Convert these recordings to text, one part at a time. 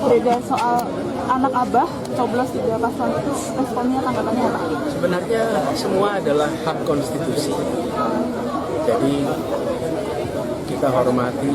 beredar soal anak abah coblos 3 paslon itu responnya tanggapannya apa? Sebenarnya semua adalah hak konstitusi. Jadi kita hormati,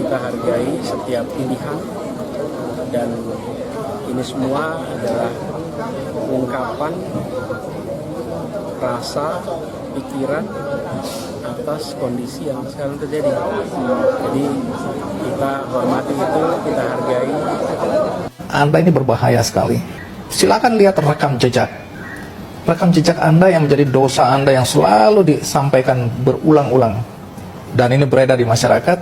kita hargai setiap pilihan, dan ini semua adalah ungkapan rasa, pikiran atas kondisi yang sekarang terjadi. Jadi kita hormati itu, kita hargai. Anda ini berbahaya sekali. Silakan lihat rekam jejak. Rekam jejak Anda yang menjadi dosa Anda yang selalu disampaikan berulang-ulang. Dan ini beredar di masyarakat.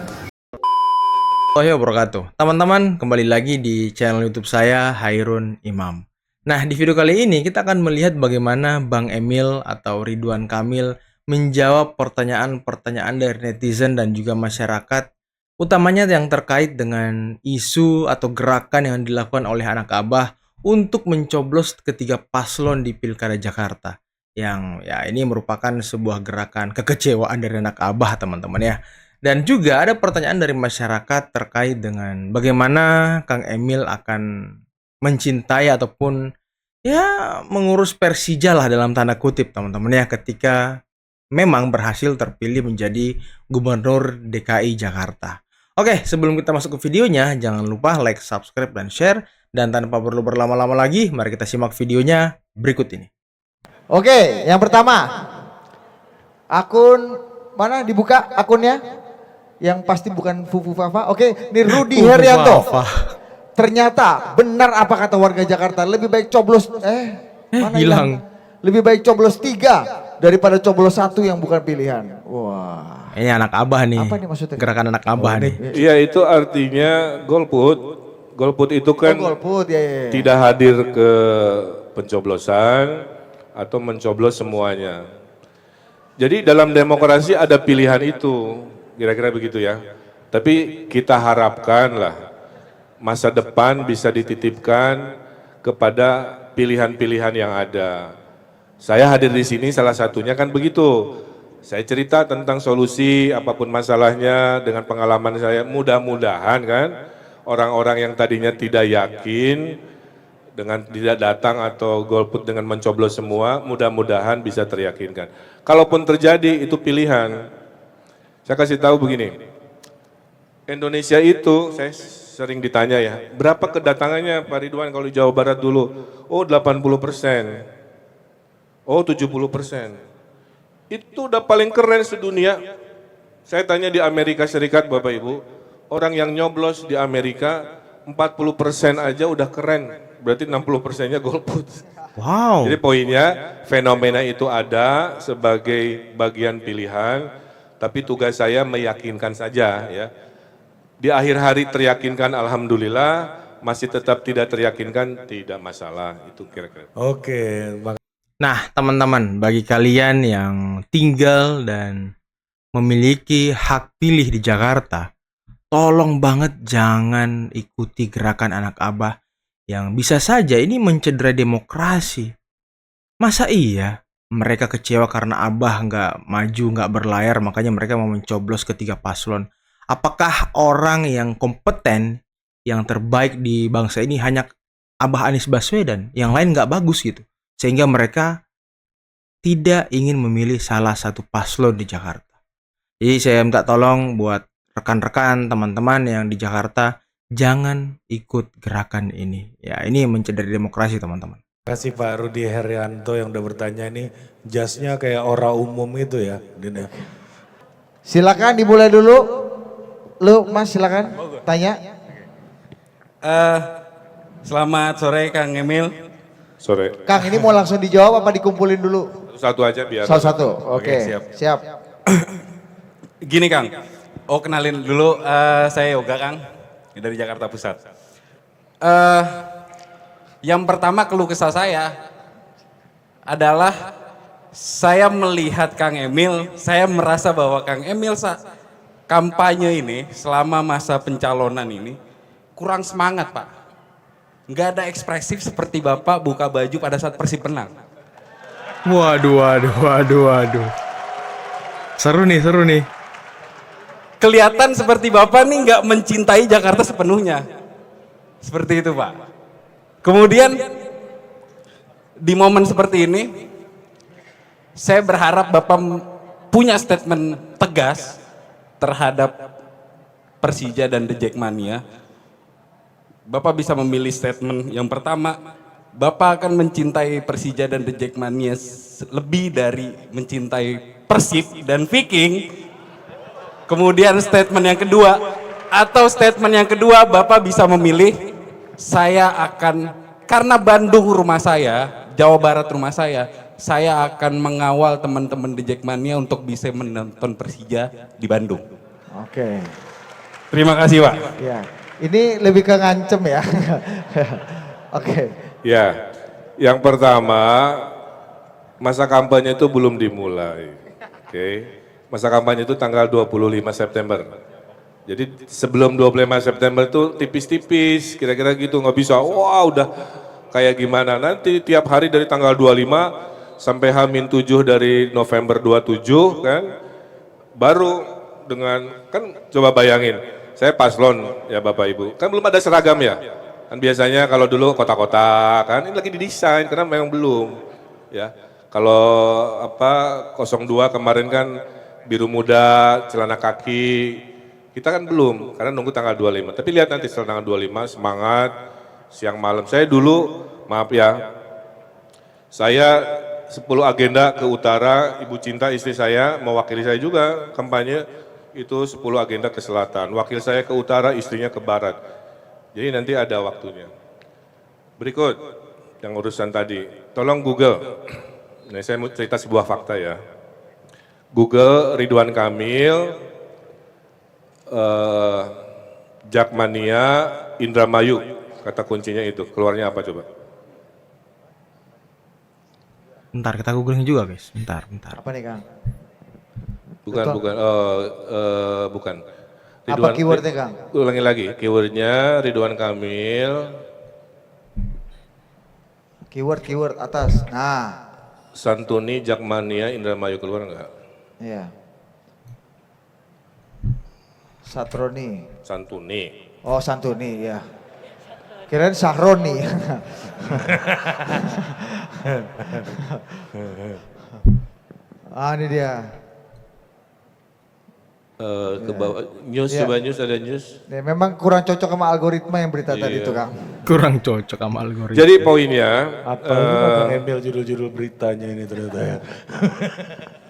Assalamualaikum wabarakatuh. Teman-teman, kembali lagi di channel YouTube saya, Hairun Imam. Nah, di video kali ini kita akan melihat bagaimana Bang Emil atau Ridwan Kamil menjawab pertanyaan-pertanyaan dari netizen dan juga masyarakat, utamanya yang terkait dengan isu atau gerakan yang dilakukan oleh anak abah untuk mencoblos ketiga paslon di Pilkada Jakarta. Yang ya ini merupakan sebuah gerakan kekecewaan dari anak abah, teman-teman ya. Dan juga ada pertanyaan dari masyarakat terkait dengan bagaimana Kang Emil akan mencintai ataupun ya mengurus Persija lah dalam tanda kutip, teman-teman ya, ketika memang berhasil terpilih menjadi Gubernur DKI Jakarta. Oke, sebelum kita masuk ke videonya, jangan lupa like, subscribe, dan share. Dan tanpa perlu berlama-lama lagi, mari kita simak videonya berikut ini. Oke, yang pertama, akun mana dibuka akunnya? Yang pasti bukan Fufu Fafa. Oke, ini Rudy Herianto. Ternyata benar apa kata warga Jakarta, lebih baik coblos mana hilang. Lebih baik coblos 3 daripada coblos 1 yang bukan pilihan. Wah. Ini anak abah nih. Apa nih maksudnya? Gerakan anak abah nih. Iya, itu artinya golput. Golput itu kan golput, ya. Tidak hadir ke pencoblosan atau mencoblos semuanya. Jadi dalam demokrasi ada pilihan itu, kira-kira begitu ya. Tapi kita harapkanlah masa depan bisa dititipkan kepada pilihan-pilihan yang ada. Saya hadir di sini salah satunya kan begitu. Saya cerita tentang solusi apapun masalahnya dengan pengalaman saya. Mudah-mudahan kan orang-orang yang tadinya tidak yakin dengan tidak datang atau golput dengan mencoblos semua, mudah-mudahan bisa teryakinkan. Kalaupun terjadi itu pilihan. Saya kasih tahu begini. Indonesia itu saya sering ditanya ya, berapa kedatangannya Pak Ridwan kalau di Jawa Barat dulu? Oh 80%, oh 70%. Itu udah paling keren sedunia. Saya tanya di Amerika Serikat Bapak Ibu, orang yang nyoblos di Amerika 40% aja udah keren, berarti 60%-nya golput. Wow. Jadi poinnya fenomena itu ada sebagai bagian pilihan, tapi tugas saya meyakinkan saja ya. Di akhir hari teryakinkan alhamdulillah, masih tetap tidak teryakinkan tidak masalah, itu kira-kira. Oke, Nah, teman-teman, bagi kalian yang tinggal dan memiliki hak pilih di Jakarta, tolong banget jangan ikuti gerakan anak abah yang bisa saja ini mencederai demokrasi. Masa iya mereka kecewa karena abah nggak maju, nggak berlayar, makanya mereka mau mencoblos ketiga paslon? Apakah orang yang kompeten, yang terbaik di bangsa ini hanya Abah Anies Baswedan, yang lain nggak bagus gitu? Sehingga mereka tidak ingin memilih salah satu paslon di Jakarta. Jadi saya minta tolong buat rekan-rekan, teman-teman yang di Jakarta, jangan ikut gerakan ini. Ya, ini mencederai demokrasi, teman-teman. terima kasih Pak Rudy Herianto yang udah bertanya ini. Jasnya kayak orang umum itu ya. Silakan dimulai dulu. Lu Mas silakan tanya. Selamat sore Kang Emil. Sore. Kang ini mau langsung dijawab apa dikumpulin dulu? Satu aja biar. Satu. Oke. Siap. Gini Kang, kenalin dulu, saya Yoga Kang, dari Jakarta Pusat. Yang pertama keluh kesah saya adalah saya melihat Kang Emil, saya merasa bahwa Kang Emil kampanye ini selama masa pencalonan ini kurang semangat Pak. Nggak ada ekspresif seperti Bapak buka baju pada saat Persib menang. Waduh. Seru nih. Kelihatan seperti Bapak nih nggak mencintai Jakarta sepenuhnya. Seperti itu Pak. Kemudian di momen seperti ini, saya berharap Bapak punya statement tegas terhadap Persija dan The Jackmania. Bapak bisa memilih statement yang pertama, Bapak akan mencintai Persija dan The Jackmania lebih dari mencintai Persib dan Viking. Kemudian statement yang kedua, atau statement yang kedua Bapak bisa memilih, saya akan, karena Bandung rumah saya, Jawa Barat rumah saya akan mengawal teman-teman The Jackmania untuk bisa menonton Persija di Bandung. Oke. Terima kasih Pak. Ya, ini lebih ke ngancem ya. Oke. Ya, yang pertama, masa kampanye itu belum dimulai. Oke. Masa kampanye itu tanggal 25 September. Jadi sebelum 25 September itu tipis-tipis, kira-kira gitu, nggak bisa, wah udah kayak gimana. Nanti tiap hari dari tanggal 25 sampai H-7 dari November 27 kan, baru dengan, kan coba bayangin, saya paslon ya Bapak Ibu, kan belum ada seragam ya. Kan biasanya kalau dulu kotak-kotak kan, ini lagi didesain karena memang belum ya. Kalau apa 02 kemarin kan biru muda, celana kaki, kita kan belum karena nunggu tanggal 25. Tapi lihat nanti setelah tanggal 25 semangat siang malam. Saya dulu maaf ya, saya 10 agenda ke utara, Ibu Cinta istri saya mewakili saya juga kampanye itu 10 agenda ke selatan. Wakil saya ke utara, istrinya ke barat. Jadi nanti ada waktunya. Berikut yang urusan tadi, tolong Google. Nah, saya mau cerita sebuah fakta ya. Google Ridwan Kamil, Jackmania, Indramayu, kata kuncinya itu. Keluarnya apa coba? Bentar kita googling juga guys. Bentar. Apa nih Kang? Bukan, Betul. bukan. Apa keywordnya Kang? Ulangi lagi, keywordnya Ridwan Kamil, Keyword atas. Nah, Santuni, Jackmania, Indramayu, keluar enggak? iya. Satroni. Santuni. Oh Santuni ya. Kirain Sahroni. Ini dia. Ke bawah, news, Ya. coba news, ada news. Nih, memang kurang cocok sama algoritma yang berita tadi Iya. itu Kang. Kurang cocok sama algoritma. Jadi poinnya, Apa Bang Emil judul-judul beritanya ini ternyata ya.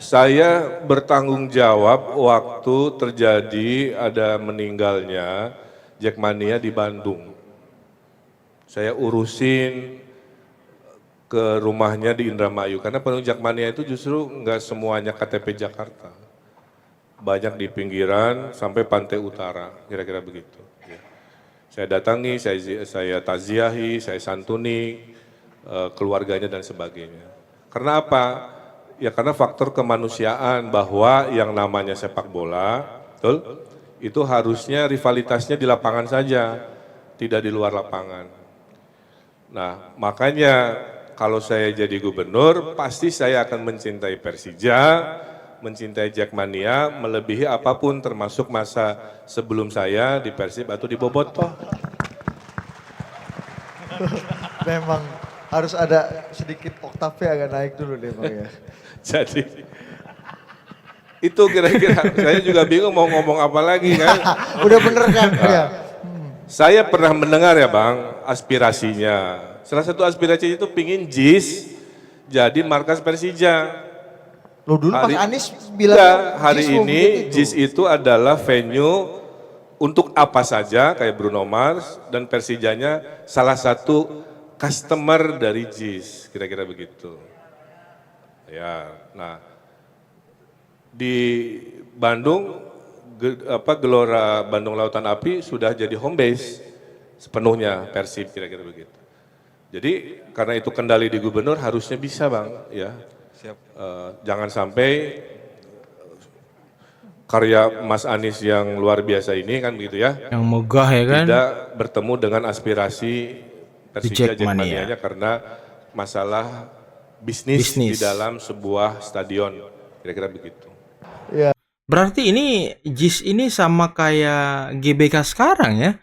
saya bertanggung jawab waktu terjadi ada meninggalnya Jackmania di Bandung. Saya urusin ke rumahnya di Indramayu, karena penduduk Jackmania itu justru nggak semuanya KTP Jakarta. Banyak di pinggiran sampai pantai utara, kira-kira begitu. Ya. Saya datangi, saya taziahi, saya santuni, keluarganya dan sebagainya. Karena apa? Ya karena faktor kemanusiaan bahwa yang namanya sepak bola, betul? Itu harusnya rivalitasnya di lapangan saja, tidak di luar lapangan. Nah makanya kalau saya jadi gubernur, pasti saya akan mencintai Persija, mencintai Jackmania melebihi apapun termasuk masa sebelum saya di Persib atau di Bobotoh. Memang harus ada sedikit oktavnya agak naik dulu deh Bang ya. Jadi itu kira-kira saya juga bingung mau ngomong apa lagi kan. Udah bener kan? Ya. Saya pernah mendengar ya Bang aspirasinya. Salah satu aspirasi itu pingin JIS jadi markas Persija. Lo dulu Mas Hari- Anies bilang Enggak, hari JIS mau ini bikin JIS itu adalah venue untuk apa saja kayak Bruno Mars dan Persijanya salah satu customer dari JIS, kira-kira begitu. Ya, nah di Bandung Gelora Bandung Lautan Api sudah jadi home base sepenuhnya Persib, kira-kira begitu. Jadi karena itu kendali di gubernur harusnya bisa Bang ya. Jangan sampai karya Mas Anies yang luar biasa ini kan begitu ya, Yang megah ya kan? tidak bertemu dengan aspirasi Persija Jackmania. Jackmanianya karena masalah bisnis di dalam sebuah stadion, kira-kira begitu. Berarti ini JIS ini sama kayak GBK sekarang ya?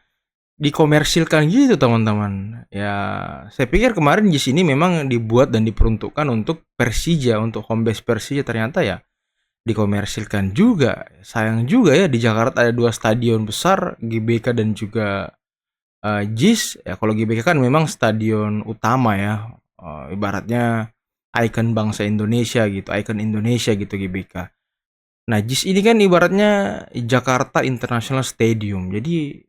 dikomersilkan gitu teman-teman. Ya, saya pikir kemarin JIS ini memang dibuat dan diperuntukkan untuk Persija, untuk home base Persija, ternyata ya dikomersilkan juga. Sayang juga ya, di Jakarta ada 2 stadion besar, GBK dan juga JIS. Ya kalau GBK kan memang stadion utama ya, ibaratnya ikon bangsa Indonesia gitu, ikon Indonesia gitu GBK. Nah, JIS ini kan ibaratnya Jakarta International Stadium. Jadi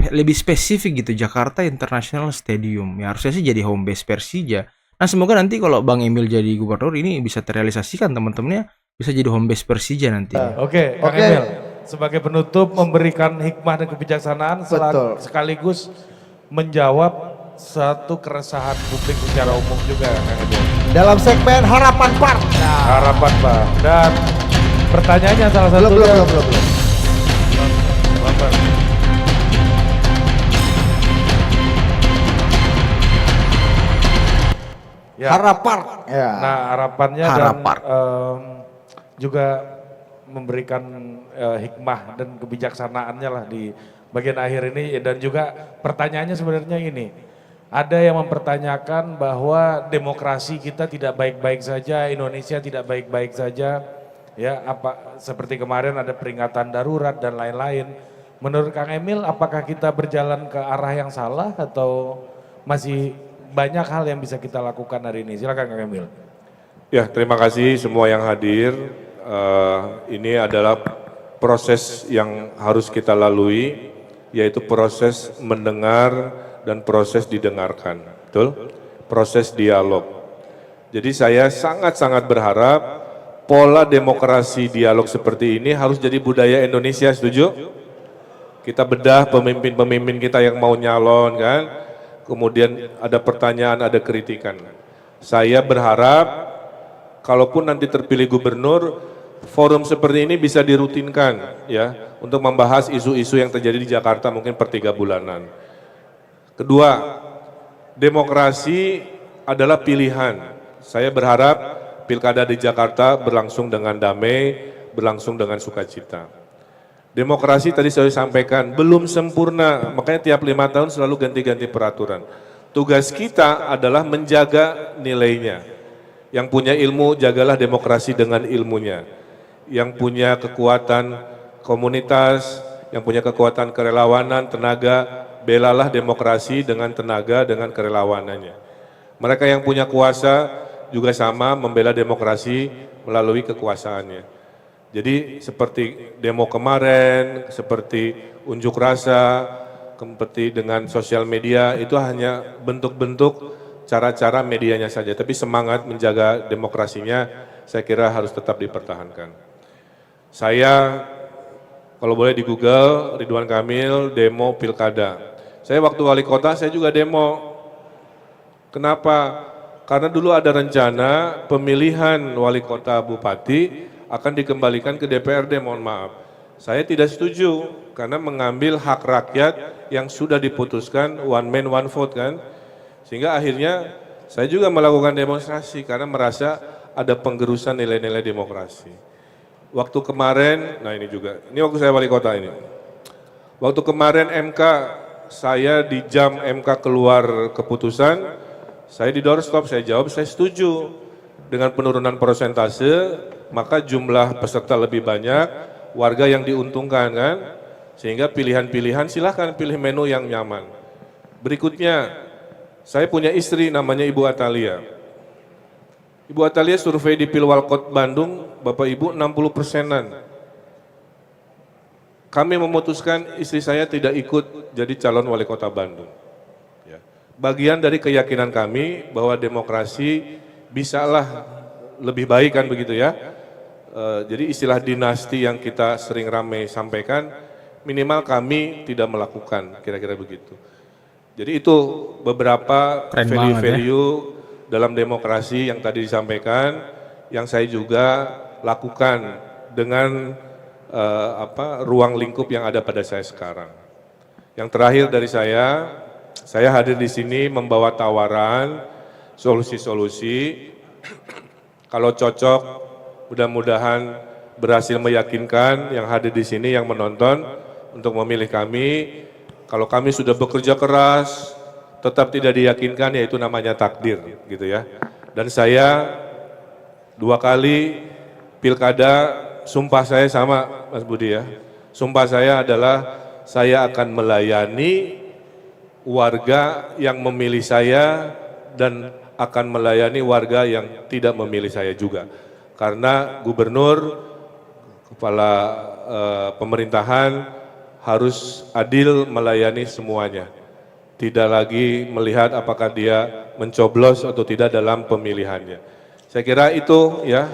lebih spesifik gitu, Jakarta International Stadium. Ya harusnya sih jadi home base Persija. Nah, semoga nanti kalau Bang Emil jadi gubernur ini bisa terrealisasikan, teman-temannya bisa jadi home base Persija nanti. Oke, Kang Oke. Emil, sebagai penutup memberikan hikmah dan kebijaksanaan Betul. sekaligus menjawab satu keresahan publik secara umum juga, Kang Emil. Dalam segmen Harapan Part. Nah, Harapan Pak. Dan pertanyaannya salah satu belum. Ya. Harapan. Ya. Nah, harapannya Harapan. dan juga memberikan hikmah dan kebijaksanaannya lah di bagian akhir ini. Dan juga pertanyaannya sebenarnya ini, ada yang mempertanyakan bahwa demokrasi kita tidak baik-baik saja, Indonesia tidak baik-baik saja, ya apa seperti kemarin ada peringatan darurat dan lain-lain. Menurut Kang Emil, apakah kita berjalan ke arah yang salah atau masih banyak hal yang bisa kita lakukan hari ini? Silakan Kang Emil. Ya, terima kasih semua yang hadir. Ini adalah proses yang harus kita lalui, yaitu proses mendengar dan proses didengarkan. Betul? Proses dialog. Jadi saya sangat-sangat berharap pola demokrasi dialog seperti ini harus jadi budaya Indonesia, setuju? Kita bedah pemimpin-pemimpin kita yang mau nyalon kan, kemudian ada pertanyaan, ada kritikan. Saya berharap kalaupun nanti terpilih gubernur, forum seperti ini bisa dirutinkan ya untuk membahas isu-isu yang terjadi di Jakarta mungkin per 3 bulanan. Kedua, demokrasi adalah pilihan. Saya berharap pilkada di Jakarta berlangsung dengan damai, berlangsung dengan sukacita. Demokrasi tadi saya sampaikan belum sempurna, makanya tiap 5 tahun selalu ganti-ganti peraturan. Tugas kita adalah menjaga nilainya. Yang punya ilmu, jagalah demokrasi dengan ilmunya. Yang punya kekuatan komunitas, yang punya kekuatan kerelawanan, tenaga, belalah demokrasi dengan tenaga, dengan kerelawanannya. Mereka yang punya kuasa juga sama membela demokrasi melalui kekuasaannya. Jadi seperti demo kemarin, seperti unjuk rasa, seperti dengan sosial media, itu hanya bentuk-bentuk cara-cara medianya saja. Tapi semangat menjaga demokrasinya saya kira harus tetap dipertahankan. Saya, kalau boleh di Google, Ridwan Kamil, demo pilkada. Saya waktu wali kota, saya juga demo. Kenapa? Karena dulu ada rencana pemilihan wali kota bupati akan dikembalikan ke DPRD, mohon maaf. Saya tidak setuju karena mengambil hak rakyat yang sudah diputuskan one man one vote kan. Sehingga akhirnya saya juga melakukan demonstrasi karena merasa ada penggerusan nilai-nilai demokrasi. Waktu kemarin, nah ini juga, ini waktu saya wali kota ini. Waktu kemarin MK, saya di jam MK keluar keputusan, saya di doorstop, saya jawab saya setuju. Dengan penurunan persentase, maka jumlah peserta lebih banyak, warga yang diuntungkan kan, sehingga pilihan-pilihan silahkan pilih menu yang nyaman. Berikutnya, saya punya istri namanya Ibu Atalia. Ibu Atalia survei di Pilwalkot Bandung, Bapak Ibu 60%-an. Kami memutuskan istri saya tidak ikut jadi calon wali kota Bandung. Ya. Bagian dari keyakinan kami bahwa demokrasi bisalah lebih baik kan begitu ya. Jadi istilah dinasti yang kita sering ramai sampaikan, minimal kami tidak melakukan, kira-kira begitu. Jadi itu beberapa value-value dalam demokrasi yang tadi disampaikan, yang saya juga lakukan dengan ruang lingkup yang ada pada saya sekarang. Yang terakhir dari saya hadir di sini membawa tawaran, solusi-solusi. Kalau cocok, mudah-mudahan berhasil meyakinkan yang hadir di sini, yang menonton untuk memilih kami. Kalau kami sudah bekerja keras, tetap tidak diyakinkan, ya itu namanya takdir, gitu ya. Dan saya 2 kali pilkada, sumpah saya sama Mas Budi ya. Sumpah saya adalah saya akan melayani warga yang memilih saya dan akan melayani warga yang tidak memilih saya juga. Karena gubernur, kepala pemerintahan harus adil melayani semuanya. Tidak lagi melihat apakah dia mencoblos atau tidak dalam pemilihannya. Saya kira itu ya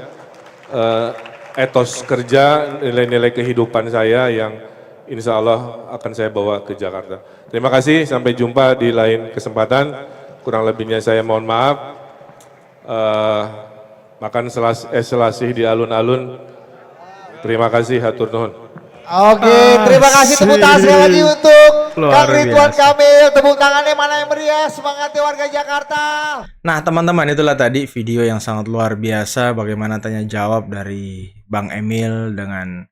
etos kerja, nilai-nilai kehidupan saya yang insya Allah akan saya bawa ke Jakarta. Terima kasih, sampai jumpa di lain kesempatan. Kurang lebihnya saya mohon maaf. Makan selasih di alun-alun. Terima kasih, hatur nuhun. Oke, terima kasih, tepuk tangan sekali lagi untuk Luar Kang Ridwan biasa. Kamil. Tepuk tangannya mana yang meriah, semangatnya warga Jakarta. Nah teman-teman, itulah tadi video yang sangat luar biasa bagaimana tanya jawab dari Bang Emil dengan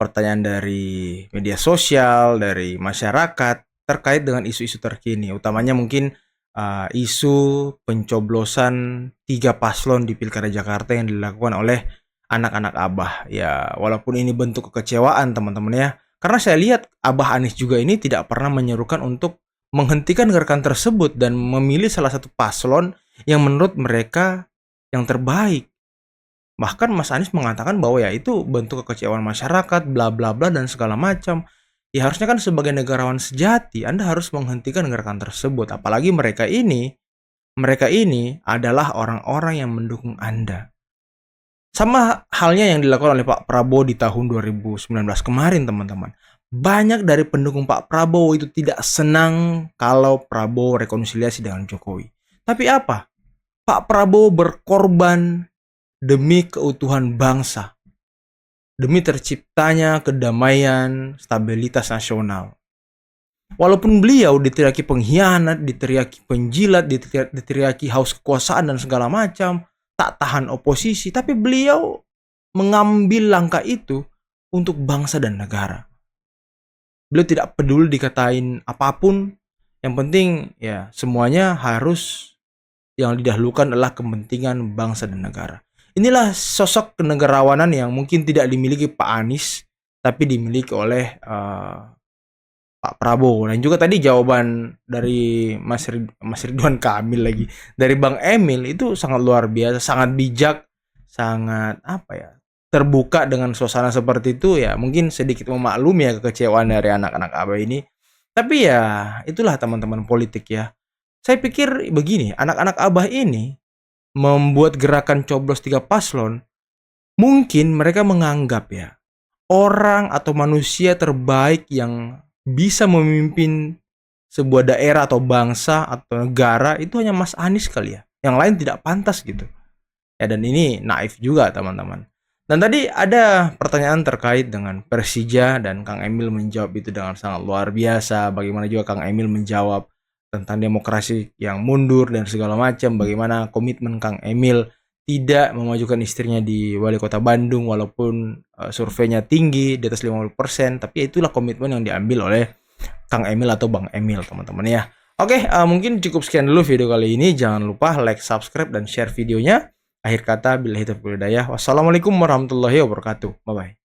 pertanyaan dari media sosial, dari masyarakat terkait dengan isu-isu terkini, utamanya mungkin isu pencoblosan 3 paslon di Pilkada Jakarta yang dilakukan oleh anak-anak Abah. Ya, walaupun ini bentuk kekecewaan teman-teman ya, karena saya lihat Abah Anies juga ini tidak pernah menyerukan untuk menghentikan gerakan tersebut dan memilih salah satu paslon yang menurut mereka yang terbaik. Bahkan Mas Anies mengatakan bahwa ya itu bentuk kekecewaan masyarakat, bla bla bla dan segala macam. Ya harusnya kan sebagai negarawan sejati Anda harus menghentikan gerakan tersebut. Apalagi mereka ini adalah orang-orang yang mendukung Anda. Sama halnya yang dilakukan oleh Pak Prabowo di tahun 2019 kemarin teman-teman. Banyak dari pendukung Pak Prabowo itu tidak senang kalau Prabowo rekonsiliasi dengan Jokowi. Tapi apa? Pak Prabowo berkorban demi keutuhan bangsa, demi terciptanya kedamaian, stabilitas nasional. Walaupun beliau diteriaki pengkhianat, diteriaki penjilat, diteriaki haus kekuasaan dan segala macam, tak tahan oposisi, tapi beliau mengambil langkah itu untuk bangsa dan negara. Beliau tidak peduli dikatain apapun, yang penting ya semuanya harus yang didahulukan adalah kepentingan bangsa dan negara. Inilah sosok kenegarawanan yang mungkin tidak dimiliki Pak Anies, tapi dimiliki oleh Pak Prabowo. Dan juga tadi jawaban dari Mas Ridwan Kamil lagi, dari Bang Emil itu sangat luar biasa, sangat bijak, sangat terbuka dengan suasana seperti itu ya. Mungkin sedikit memaklumi ya kekecewaan dari anak-anak Abah ini. Tapi ya itulah teman-teman politik ya. Saya pikir begini, anak-anak Abah ini membuat gerakan coblos 3 paslon, mungkin mereka menganggap ya orang atau manusia terbaik yang bisa memimpin sebuah daerah atau bangsa atau negara itu hanya Mas Anies kali ya, yang lain tidak pantas gitu ya. Dan ini naif juga teman-teman. Dan tadi ada pertanyaan terkait dengan Persija dan Kang Emil menjawab itu dengan sangat luar biasa. Bagaimana juga Kang Emil menjawab tentang demokrasi yang mundur dan segala macam, bagaimana komitmen Kang Emil tidak memajukan istrinya di wali kota Bandung walaupun surveinya tinggi di atas 50%, tapi itulah komitmen yang diambil oleh Kang Emil atau Bang Emil teman-teman ya. Oke, mungkin cukup sekian dulu video kali ini. Jangan lupa like, subscribe dan share videonya. Akhir kata, billahi taufiq wal hidayah. Wassalamualaikum warahmatullahi wabarakatuh. Bye bye.